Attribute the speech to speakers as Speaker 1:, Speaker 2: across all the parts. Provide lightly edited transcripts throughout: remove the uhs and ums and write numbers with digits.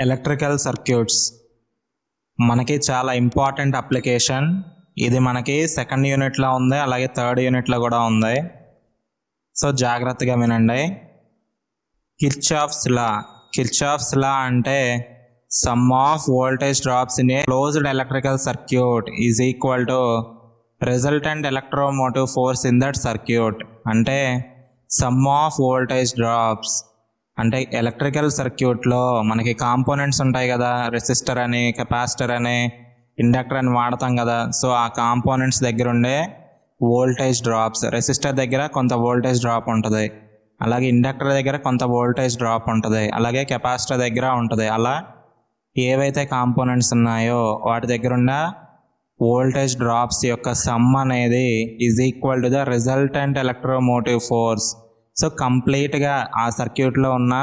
Speaker 1: Electrical circuits మనకి చాలా important application. ఇది మనకి సెకండ్ యూనిట్లో ఉంది, అలాగే థర్డ్ యూనిట్లో కూడా ఉంది. సో జాగ్రత్తగా వినండి. కిర్చాఫ్స్ లా అంటే some of voltage drops in a closed electrical circuit is equal to resultant electromotive force in that circuit. అంటే సమ్ ఆఫ్ వోల్టేజ్ డ్రాప్స్ అంటే ఎలక్ట్రికల్ సర్క్యూట్లో మనకి కాంపోనెంట్స్ ఉంటాయి కదా, రెసిస్టర్ అని, కెపాసిటర్ అని, ఇండక్టర్ అని వాడతాం కదా. సో ఆ కాంపోనెంట్స్ దగ్గర ఉండే వోల్టేజ్ డ్రాప్స్, రెసిస్టర్ దగ్గర కొంత వోల్టేజ్ డ్రాప్ ఉంటుంది, అలాగే ఇండక్టర్ దగ్గర కొంత వోల్టేజ్ డ్రాప్ ఉంటుంది, అలాగే కెపాసిటర్ దగ్గర ఉంటుంది. అలా ఏవైతే కాంపోనెంట్స్ ఉన్నాయో వాటి దగ్గర ఉన్న వోల్టేజ్ డ్రాప్స్ యొక్క సమ్ అనేది is equal to the resultant electromotive force. So కంప్లీట్గా ఆ సర్క్యూట్లో ఉన్న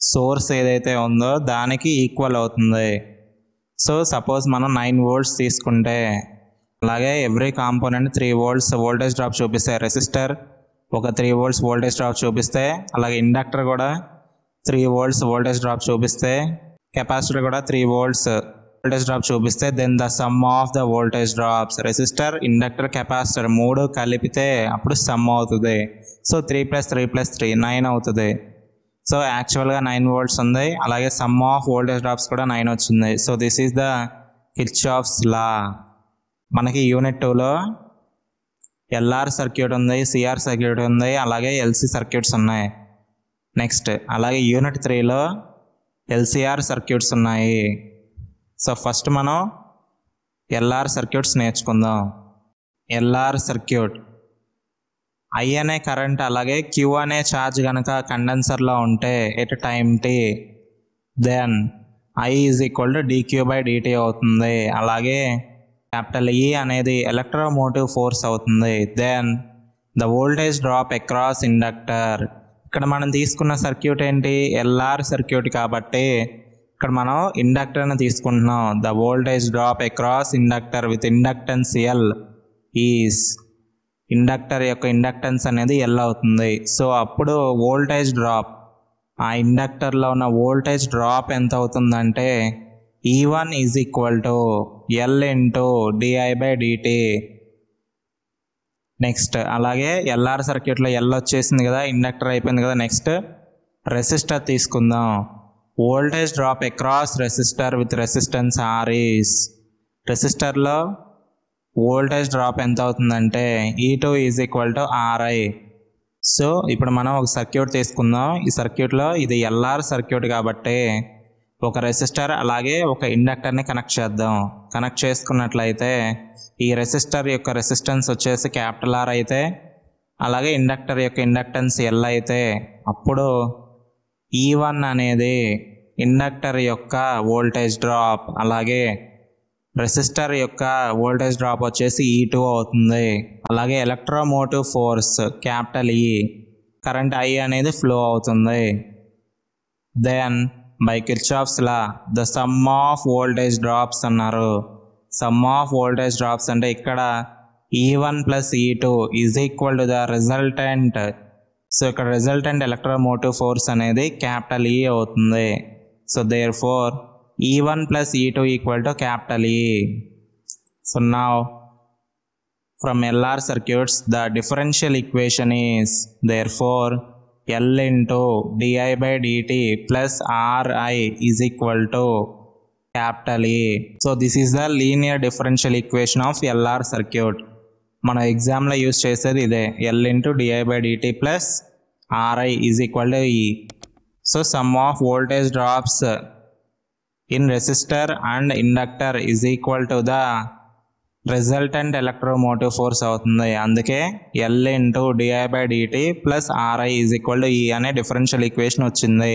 Speaker 1: సోర్స్ ఏదైతే ఉందో దానికి ఈక్వల్ అవుతుంది. సో సపోజ్ మనం 9 వోల్ట్స్ తీసుకుంటే, అలాగే every component 3 volts voltage drop చూపిస్తే, రెసిస్టర్ ఒక 3 వోల్ట్స్ వోల్టేజ్ డ్రాప్ చూపిస్తే, అలాగే ఇండక్టర్ కూడా 3 వోల్ట్స్ వోల్టేజ్ డ్రాప్ చూపిస్తే, కెపాసిటర్ కూడా 3 వోల్ట్స్ వోల్టేజ్ డ్రాప్ చూపిస్తే, then the sum of the voltage drops, resistor, inductor, capacitor 3 కలిపితే అప్పుడు సమ్ అవుతుంది. సో 3 + 3 + 3 9 అవుతుంది. సో యాక్చువల్గా 9 వోల్ట్స్ ఉంది, అలాగే సమ్ ఆఫ్ వోల్టేజ్ డ్రాప్స్ కూడా 9 వచ్చింది. So this is the Kirchhoff's law. మనకి యూనిట్ 2లో ఎల్ఆర్ సర్క్యూట్ ఉంది, సిఆర్ సర్క్యూట్ ఉంది, అలాగే ఎల్సి సర్క్యూట్స్ ఉన్నాయి. నెక్స్ట్ అలాగే యూనిట్ 3లో ఎల్సిఆర్ సర్క్యూట్స్ ఉన్నాయి. సో ఫస్ట్ మనం ఎల్ఆర్ సర్క్యూట్స్ నేర్చుకుందాం. ఎల్ఆర్ సర్క్యూట్, I అనే కరెంట్ అలాగే Q అనే ఛార్జ్ కనుక కండెన్సర్లో ఉంటే at time t, then I is equal to dQ/dt అవుతుంది. అలాగే క్యాపిటల్ E అనేది ఎలక్ట్రోమోటివ్ ఫోర్స్ అవుతుంది. Then the voltage drop across inductor. ఇక్కడ మనం తీసుకున్న సర్క్యూట్ ఏంటి? ఎల్ఆర్ సర్క్యూట్ కాబట్టి ఇక్కడ మనం ఇండక్టర్ని తీసుకుంటున్నాం. The voltage drop across inductor with inductance L is, inductor యొక్క ఇండక్టెన్స్ అనేది ఎల్ అవుతుంది. సో అప్పుడు వోల్టేజ్ డ్రాప్, ఆ ఇండక్టర్లో ఉన్న వోల్టేజ్ డ్రాప్ ఎంత అవుతుందంటే E1 is equal to L into di/dt. Next అలాగే ఎల్ఆర్ సర్క్యూట్లో ఎల్ వచ్చేసింది కదా, ఇండక్టర్ అయిపోయింది కదా. నెక్స్ట్ రెసిస్టర్ తీసుకుందాం. Voltage drop across resistor with resistance R is, రెసిస్టర్లో వోల్టేజ్ డ్రాప్ ఎంత అవుతుందంటే E2 is equal to Ri. So ఇప్పుడు మనం ఒక సర్క్యూట్ తీసుకుందాం. ఈ సర్క్యూట్లో ఇది ఎల్ఆర్ సర్క్యూట్ కాబట్టి ఒక రెసిస్టర్ అలాగే ఒక ఇండక్టర్ని కనెక్ట్ చేద్దాం. కనెక్ట్ చేసుకున్నట్లయితే ఈ రెసిస్టర్ యొక్క రెసిస్టెన్స్ వచ్చేసి క్యాపిటల్ R అయితే, అలాగే ఇండక్టర్ యొక్క ఇండక్టెన్స్ ఎల్ అయితే, అప్పుడు E1 అనేది ఇండక్టర్ యొక్క వోల్టేజ్ డ్రాప్, అలాగే రెసిస్టర్ యొక్క వోల్టేజ్ డ్రాప్ వచ్చేసి E2 అవుతుంది. అలాగే electromotive force capital E, current I అనేది ఫ్లో అవుతుంది. Then by Kirchhoff's law the sum of voltage drops అన్నారు. సమ్ ఆఫ్ వోల్టేజ్ డ్రాప్స్ అంటే ఇక్కడ E1 + E2 is equal to the resultant. So ఇక్కడ resultant electromotive force అనేది capital E అవుతుంది. So therefore E1 + E2 equal to capital E. So now from LR circuits the differential equation is therefore L into di/dt plus Ri is equal to capital E. So this is the linear differential equation of LR circuit. మన ఎగ్జామ్లో use చేసేది ఇదే, L into di/dt plus Ri is equal to E. So sum of voltage drops in resistor and inductor is equal to the resultant electromotive force అవుతుంది. అందుకే L into di/dt plus Ri is equal to E అనే differential equation వచ్చింది.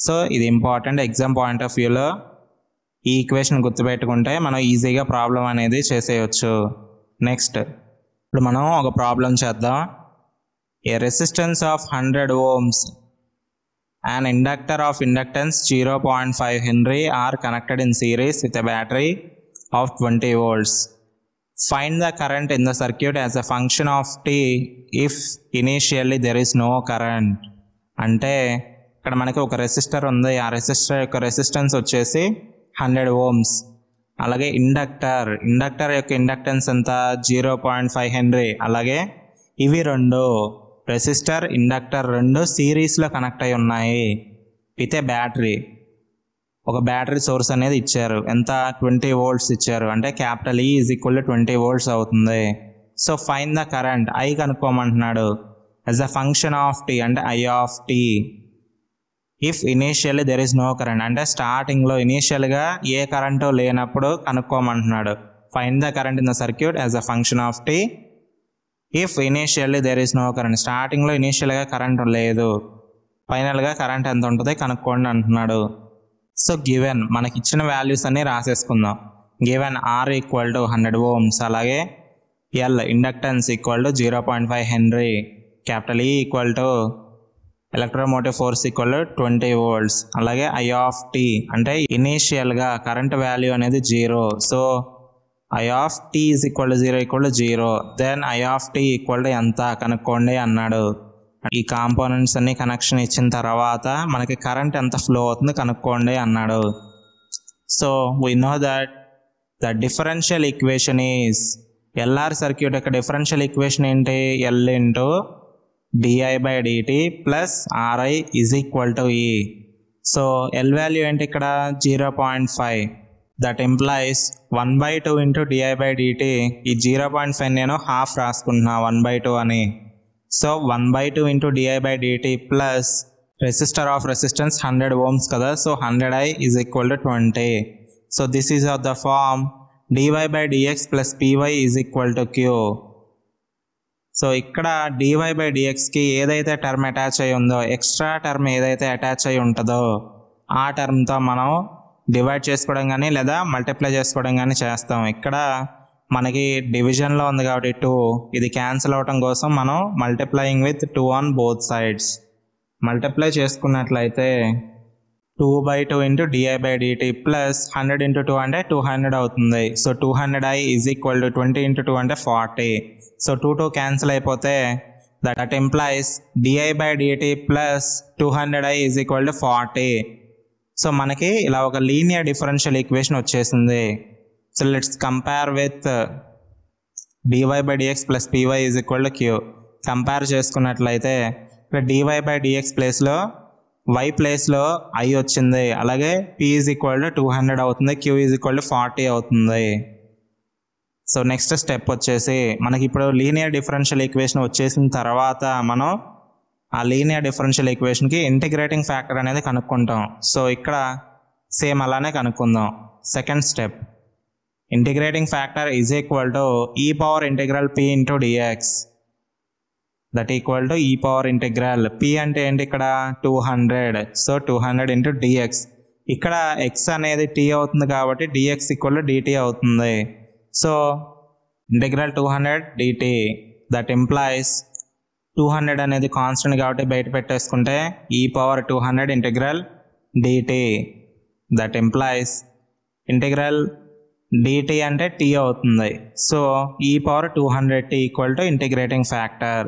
Speaker 1: So ఇది important exam point of వ్యూలో. ఈ equation గుర్తుపెట్టుకుంటే మనం ఈజీగా ప్రాబ్లం అనేది చేసేయచ్చు. నెక్స్ట్ ఇప్పుడు మనం ఒక ప్రాబ్లం చేద్దాం. ఏ resistance of 100 ohms an inductor of inductance 0.5 Henry are connected in series with a battery of 20 volts. Find the current in the circuit as a function of t if initially there is no current. అంటే ఇక్కడ మనకి ఒక resistor ఉంది. ఆ resistor యొక్క resistance వచ్చేసి 100 ohms. అలాగే inductor యొక్క ఇండక్టెన్స్ ఎంత 0.5 హెన్రీ. అలాగే ఇవి రెండు రెసిస్టర్ ఇండక్టర్ రెండు సిరీస్లో కనెక్ట్ అయి ఉన్నాయి విత్ ఏ బ్యాటరీ. ఒక బ్యాటరీ సోర్స్ అనేది ఇచ్చారు. ఎంత 20 volts ఇచ్చారు. అంటే capital E is equal to 20 volts అవుతుంది. So find the current I కనుక్కోమంటున్నాడు as a function of t, అంటే I of t. If initially there is no current, అంటే స్టార్టింగ్లో ఇనీషియల్గా ఏ కరెంటు లేనప్పుడు కనుక్కోమంటున్నాడు. Find the current in the circuit as a function of t. If initially there is no current, స్టార్టింగ్లో ఇనీషియల్గా current లేదు, ఫైనల్గా కరెంట్ ఎంత ఉంటుంది కనుక్కోండి అంటున్నాడు. సో గివెన్ మనకి ఇచ్చిన వాల్యూస్ అన్నీ రాసేసుకుందాం. Given R equal to 100 ohms, అలాగే L inductance equal to 0.5 henry, capital E equal to electromotive force equal to 20 volts, అలాగే I ఆఫ్ t అంటే ఇనీషియల్గా కరెంట్ వాల్యూ అనేది 0. So I of t is equal to 0 then I of t equal to ఎంత కనుక్కోండి అన్నాడు. ఈ components అన్ని connection ఇచ్చిన తర్వాత మనకి కరెంట్ ఎంత ఫ్లో అవుతుంది కనుక్కోండి అన్నాడు. So we know that the differential equation is LR circuit యొక్క డిఫరెన్షియల్ ఈక్వేషన్ ఏంటి, L into di/dt plus Ri is equal to E. So L value ఏంటి ఇక్కడ 0.5. That implies 1/2 into di/dt. ఈ 0.5 నేను హాఫ్ రాసుకుంటున్నా 1/2 అని. So 1/2 into di/dt plus resistor of resistance 100 ohms కదా. So 100I is equal to 20. So this is of the form dy/dx plus py is equal to q. So ఇక్కడ dy/dxకి ఏదైతే term attach అయి ఉందో, extra term ఏదైతే attach అయి ఉంటుందో ఆ టర్మ్తో మనం డివైడ్ చేసుకోవడం కానీ లేదా మల్టిప్లై చేసుకోవడం కానీ చేస్తాం. ఇక్కడ మనకి డివిజన్లో ఉంది కాబట్టి 2, ఇది క్యాన్సిల్ అవటం కోసం మనం multiplying with 2 on both sides. Multiply చేసుకున్నట్లయితే 2/2 ఇంటూ di/dt ప్లస్ 100 ఇంటూ 2 అంటే 200 అవుతుంది. So 200I is equal to 20 into 2 అంటే 40. సో 2 క్యాన్సిల్ అయిపోతే that implies di/dt plus 200I is equal to 40. So మనకి ఇలా ఒక లీనియర్ డిఫరెన్షియల్ ఈక్వేషన్ వచ్చేసింది. So let's compare with dy/dx plus py is equal to q. Compare చేసుకున్నట్లయితే ఇక్కడ dy/dx ప్లేస్లో y ప్లేస్లో I వచ్చింది, అలాగే p ఈజ్ ఈక్వల్ టు 200 అవుతుంది, q ఈజ్ ఈక్వల్ టు 40 అవుతుంది. సో నెక్స్ట్ స్టెప్ వచ్చేసి మనకి ఇప్పుడు లీనియర్ డిఫరెన్షియల్ ఈక్వేషన్ వచ్చేసిన తర్వాత మనం ఆ లీనియర్ డిఫరెన్షియల్ ఈక్వేషన్కి ఇంటిగ్రేటింగ్ ఫ్యాక్టర్ అనేది కనుక్కుంటాం. సో ఇక్కడ సేమ్ అలానే కనుక్కుందాం. Second step, integrating factor is equal to e power integral p into dx that equal to e power integral p అంటే ఏంటి ఇక్కడ 200. So 200 into dx. ఇక్కడ x అనేది t అవుతుంది కాబట్టి dx ఈక్వల్ టు dt అవుతుంది. So integral 200 dt that implies 200 అనేది constant కాబట్టి బయట పెట్టేసుకుంటే e power 200 integral dt that implies integral dt అంటే t అవుతుంది. So e power 200t equal to integrating factor.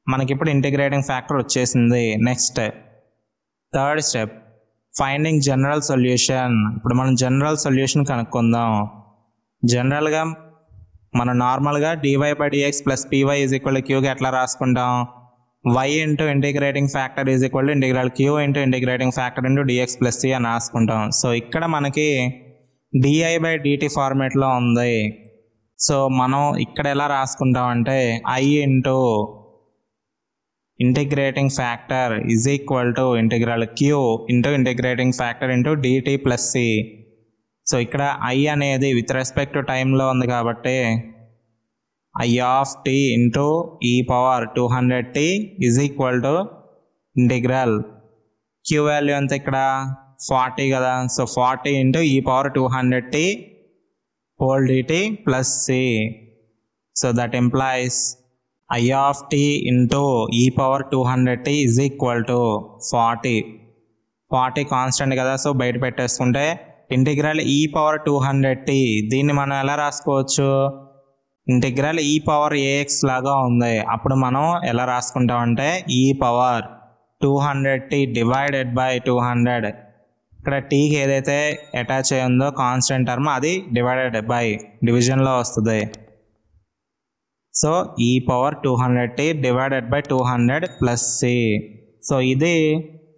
Speaker 1: మనకి ఇప్పుడు ఇంటిగ్రేటింగ్ ఫ్యాక్టర్ వచ్చేసింది. Next third step, finding general solution. ఇప్పుడు మనం జనరల్ సొల్యూషన్ కనుక్కుందాం. జనరల్గా మనం నార్మల్గా dy/dx plus py is equal to qకి ఎట్లా రాసుకుంటాం, y into integrating factor is equal to integral q into integrating factor into dx plus c అని రాసుకుంటాం. సో ఇక్కడ మనకి di/dt ఫార్మేట్లో ఉంది. సో మనం ఇక్కడ ఎలా రాసుకుంటాం అంటే I into integrating factor is equal to integral q into integrating factor into dt plus c. So ఇక్కడ I అనేది విత్ రెస్పెక్ట్ టు టైంలో ఉంది కాబట్టి I of t into e power 200t is equal to integral q value ఎంత ఇక్కడ 40 కదా. So 40 into e power 200t whole dt plus c. So that implies I of t into e power 200t is equal to 40 constant కదా. So బయట పెట్టేసుకుంటే integral e power 200t దీన్ని మనం ఎలా రాసుకోవచ్చు, ఇంటిగ్రల్ e పవర్ ax లాగా ఉంది. అప్పుడు మనం ఎలా రాసుకుంటామంటే e power 200t divided by 200. ఇక్కడ టీకి ఏదైతే అటాచ్ అయి ఉందో కాన్స్టెంట్ టర్మ్ అది డివైడెడ్ బై డివిజన్లో వస్తుంది. So e power 200t divided by 200 plus C. So ఇది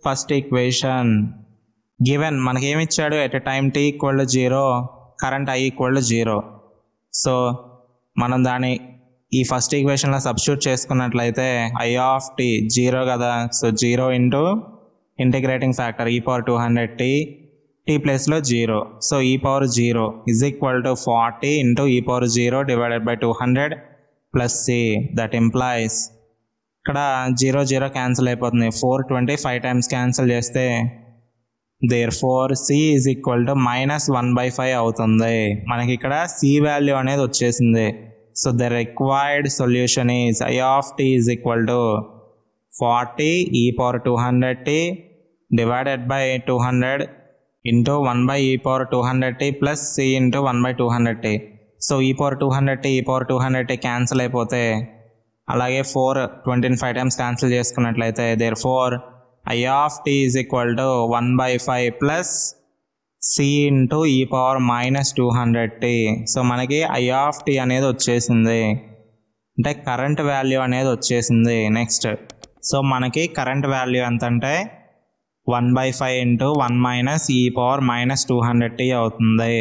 Speaker 1: ఫస్ట్ ఈక్వేషన్. గివెన్ మనకి ఏమి ఇచ్చాడు, at a time t equal to 0 current I equal to 0. So మనం దాన్ని ఈ ఫస్ట్ ఈక్వేషన్లో సబ్స్టిట్యూట్ చేసుకున్నట్లయితే I ఆఫ్ t 0 కదా. So 0 into integrating factor e power 200t t ప్లేస్లో 0. So e power 0 is equal to 40 into e power 0 divided by 200 plus c. That implies ఇక్కడ 0 0 cancel అయిపోతుంది. 420 5 times cancel చేస్తే therefore c is equal to -1/5 అవుతుంది. మనకి ఇక్కడ c value అనేది వచ్చేసింది. So the required solution is I of t is equal to 40 e power 200t divided by 200 into 1/e power 200t plus c into 1/200t. So e power 200t e power 200t cancel అయిపోతే, అలాగే 420 5 times cancel చేసుకున్నట్లయితే therefore I of t is equal to 1/5 plus c into e power -200t. So మనకి I of t అనేది వచ్చేసింది, అంటే current value అనేది వచ్చేసింది. Next so మనకి కరెంట్ వాల్యూ ఎంత అంటే 1/5 ఇంటూ 1 - e పవర్ -200t అవుతుంది.